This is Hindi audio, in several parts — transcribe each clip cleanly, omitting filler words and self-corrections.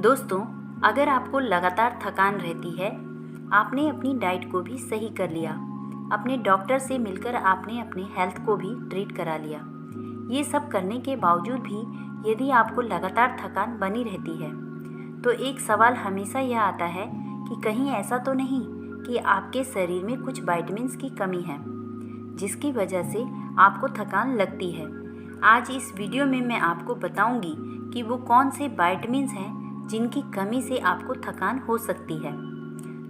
दोस्तों, अगर आपको लगातार थकान रहती है, आपने अपनी डाइट को भी सही कर लिया, अपने डॉक्टर से मिलकर आपने अपने हेल्थ को भी ट्रीट करा लिया, ये सब करने के बावजूद भी यदि आपको लगातार थकान बनी रहती है, तो एक सवाल हमेशा यह आता है कि कहीं ऐसा तो नहीं कि आपके शरीर में कुछ विटामिन्स की कमी है, जिसकी वजह से आपको थकान लगती है। आज इस वीडियो में मैं आपको बताऊंगी कि वो कौन से विटामिन्स हैं जिनकी कमी से आपको थकान हो सकती है।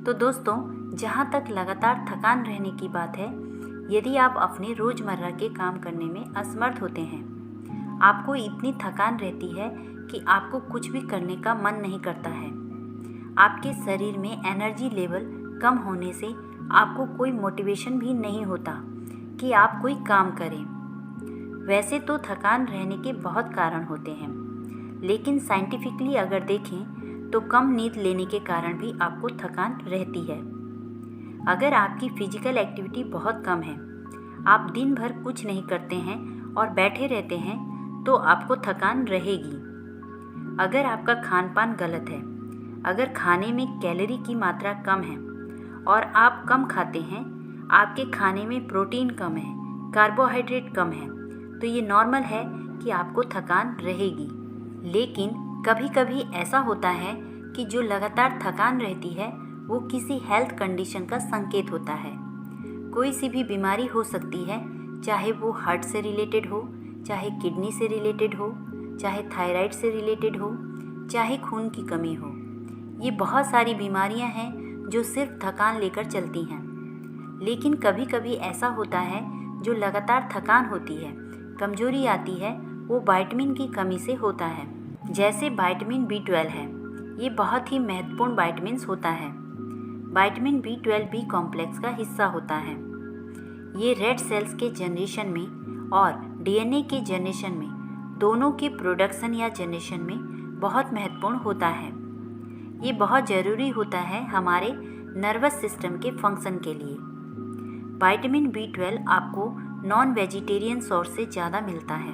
तो दोस्तों, जहाँ तक लगातार थकान रहने की बात है, यदि आप अपने रोज़मर्रा के काम करने में असमर्थ होते हैं, आपको इतनी थकान रहती है कि आपको कुछ भी करने का मन नहीं करता है, आपके शरीर में एनर्जी लेवल कम होने से आपको कोई मोटिवेशन भी नहीं होता कि आप कोई काम करें। वैसे तो थकान रहने के बहुत कारण होते हैं, लेकिन साइंटिफिकली अगर देखें तो कम नींद लेने के कारण भी आपको थकान रहती है। अगर आपकी फिजिकल एक्टिविटी बहुत कम है, आप दिन भर कुछ नहीं करते हैं और बैठे रहते हैं, तो आपको थकान रहेगी। अगर आपका खान पान गलत है, अगर खाने में कैलोरी की मात्रा कम है और आप कम खाते हैं, आपके खाने में प्रोटीन कम है, कार्बोहाइड्रेट कम है, तो ये नॉर्मल है कि आपको थकान रहेगी। लेकिन कभी कभी ऐसा होता है कि जो लगातार थकान रहती है वो किसी हेल्थ कंडीशन का संकेत होता है। कोई सी भी बीमारी हो सकती है, चाहे वो हार्ट से रिलेटेड हो, चाहे किडनी से रिलेटेड हो, चाहे थायराइड से रिलेटेड हो, चाहे खून की कमी हो। ये बहुत सारी बीमारियां हैं जो सिर्फ थकान लेकर चलती हैं। लेकिन कभी कभी ऐसा होता है जो लगातार थकान होती है, कमजोरी आती है, वो विटामिन की कमी से होता है। जैसे विटामिन B12 है, ये बहुत ही महत्वपूर्ण विटामिन्स होता है। विटामिन B12 बी कॉम्प्लेक्स का हिस्सा होता है। ये रेड सेल्स के जनरेशन में और DNA के जनरेशन में, दोनों के प्रोडक्शन या जनरेशन में बहुत महत्वपूर्ण होता है। ये बहुत ज़रूरी होता है हमारे नर्वस सिस्टम के फंक्शन के लिए। विटामिन B12 आपको नॉन वेजिटेरियन सोर्स से ज़्यादा मिलता है,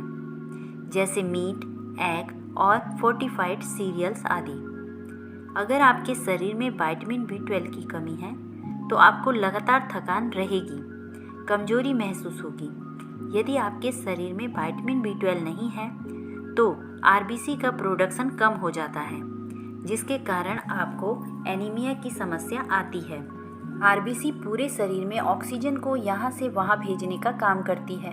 जैसे मीट, एग और फोर्टिफाइड सीरियल्स आदि। अगर आपके शरीर में विटामिन B12 की कमी है, तो आपको लगातार थकान रहेगी, कमजोरी महसूस होगी। यदि आपके शरीर में विटामिन B12 नहीं है, तो RBC का प्रोडक्शन कम हो जाता है, जिसके कारण आपको एनीमिया की समस्या आती है। RBC पूरे शरीर में ऑक्सीजन को यहाँ से वहाँ भेजने का काम करती है।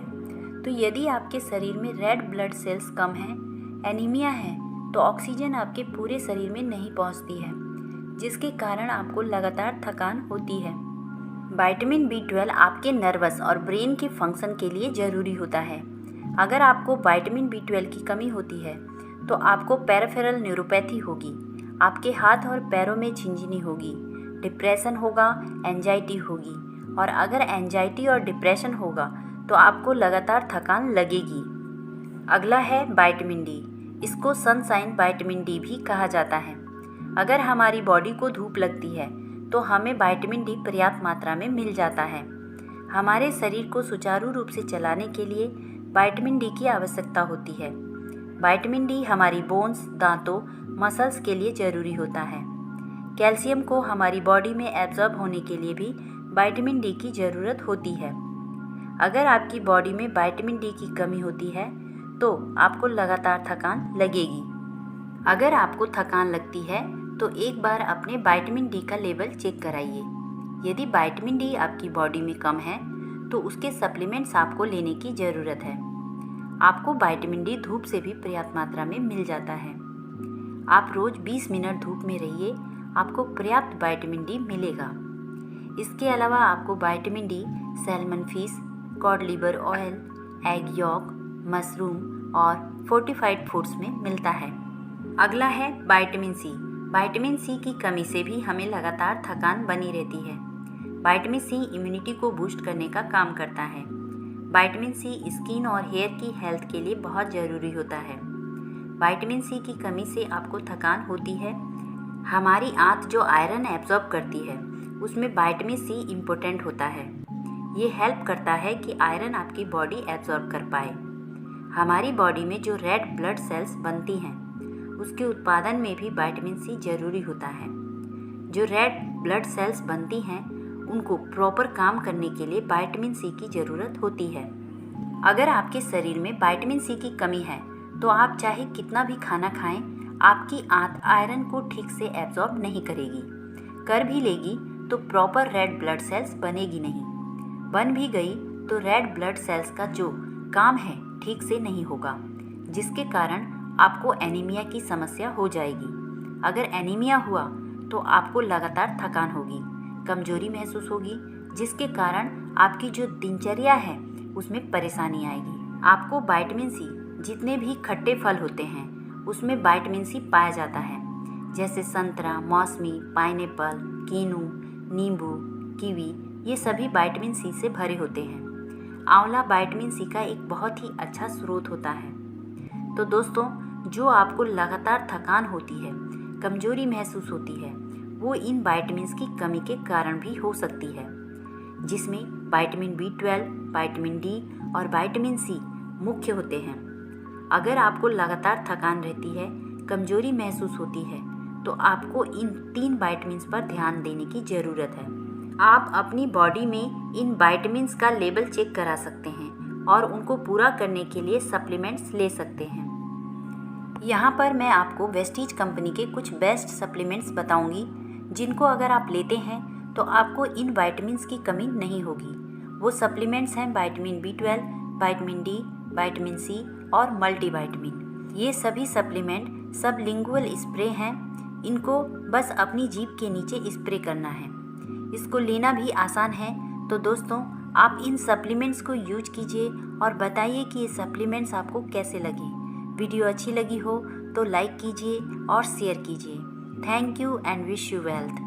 तो यदि आपके शरीर में रेड ब्लड सेल्स कम हैं, एनीमिया है, तो ऑक्सीजन आपके पूरे शरीर में नहीं पहुँचती है, जिसके कारण आपको लगातार थकान होती है। विटामिन B12 आपके नर्वस और ब्रेन के फंक्शन के लिए ज़रूरी होता है। अगर आपको विटामिन B12 की कमी होती है, तो आपको पेरिफेरल न्यूरोपैथी होगी, आपके हाथ और पैरों में झिंझनी होगी, डिप्रेशन होगा, एंजाइटी होगी, और अगर एंजाइटी और डिप्रेशन होगा तो आपको लगातार थकान लगेगी। अगला है विटामिन D। इसको सनशाइन विटामिन D भी कहा जाता है। अगर हमारी बॉडी को धूप लगती है, तो हमें विटामिन D पर्याप्त मात्रा में मिल जाता है। हमारे शरीर को सुचारू रूप से चलाने के लिए विटामिन D की आवश्यकता होती है। विटामिन D हमारी बोन्स, दांतों, मसल्स के लिए ज़रूरी होता है। कैल्शियम को हमारी बॉडी में एब्जॉर्ब होने के लिए भी विटामिन D की ज़रूरत होती है। अगर आपकी बॉडी में विटामिन D की कमी होती है, तो आपको लगातार थकान लगेगी। अगर आपको थकान लगती है, तो एक बार अपने विटामिन D का लेवल चेक कराइए। यदि विटामिन D आपकी बॉडी में कम है, तो उसके सप्लीमेंट्स आपको लेने की ज़रूरत है। आपको विटामिन D धूप से भी पर्याप्त मात्रा में मिल जाता है। आप रोज़ 20 मिनट धूप में रहिए, आपको पर्याप्त विटामिन D मिलेगा। इसके अलावा आपको vitamin D salmon fish, cod liver oil, egg York, mushroom और फोर्टिफाइड फूड्स में मिलता है। अगला है विटामिन C। विटामिन C की कमी से भी हमें लगातार थकान बनी रहती है। विटामिन C इम्यूनिटी को बूस्ट करने का काम करता है। विटामिन C स्किन और हेयर की हेल्थ के लिए बहुत ज़रूरी होता है। विटामिन C की कमी से आपको थकान होती है। हमारी आंत जो आयरन एब्जॉर्ब करती है, उसमें विटामिन C इम्पोर्टेंट होता है। ये हेल्प करता है कि आयरन आपकी बॉडी एब्जॉर्ब कर पाए। हमारी बॉडी में जो रेड ब्लड सेल्स बनती हैं, उसके उत्पादन में भी विटामिन सी जरूरी होता है। जो रेड ब्लड सेल्स बनती हैं उनको प्रॉपर काम करने के लिए विटामिन सी की ज़रूरत होती है। अगर आपके शरीर में विटामिन सी की कमी है तो आप चाहे कितना भी खाना खाएं, आपकी आंत आयरन को ठीक से एब्जॉर्ब नहीं करेगी। कर भी लेगी तो प्रॉपर रेड ब्लड सेल्स बनेगी नहीं। बन भी गई तो रेड ब्लड सेल्स का जो काम है ठीक से नहीं होगा, जिसके कारण आपको एनीमिया की समस्या हो जाएगी। अगर एनीमिया हुआ तो आपको लगातार थकान होगी, कमजोरी महसूस होगी, जिसके कारण आपकी जो दिनचर्या है उसमें परेशानी आएगी। आपको विटामिन सी, जितने भी खट्टे फल होते हैं उसमें विटामिन सी पाया जाता है, जैसे संतरा, मौसमी, पाइनएप्पल, कीनू, नींबू, कीवी, ये सभी विटामिन सी से भरे होते हैं। आंवला विटामिन सी का एक बहुत ही अच्छा स्रोत होता है। तो दोस्तों, जो आपको लगातार थकान होती है, कमजोरी महसूस होती है, वो इन विटामिन्स की कमी के कारण भी हो सकती है, जिसमें विटामिन B12, विटामिन डी और विटामिन सी मुख्य होते हैं। अगर आपको लगातार थकान रहती है, कमजोरी महसूस होती है, तो आपको इन 3 विटामिन्स पर ध्यान देने की ज़रूरत है। आप अपनी बॉडी में इन विटामिन्स का लेवल चेक करा सकते हैं और उनको पूरा करने के लिए सप्लीमेंट्स ले सकते हैं। यहाँ पर मैं आपको वेस्टीज कंपनी के कुछ बेस्ट सप्लीमेंट्स बताऊंगी, जिनको अगर आप लेते हैं तो आपको इन विटामिन्स की कमी नहीं होगी। वो सप्लीमेंट्स हैं vitamin B12, vitamin D, vitamin C और मल्टीविटामिन। ये सभी सप्लीमेंट सबलिंगुअल स्प्रे हैं। इनको बस अपनी जीभ के नीचे स्प्रे करना है। इसको लेना भी आसान है। तो दोस्तों, आप इन सप्लीमेंट्स को यूज कीजिए और बताइए कि ये सप्लीमेंट्स आपको कैसे लगे। वीडियो अच्छी लगी हो तो लाइक कीजिए और शेयर कीजिए। Thank you and wish you wealth.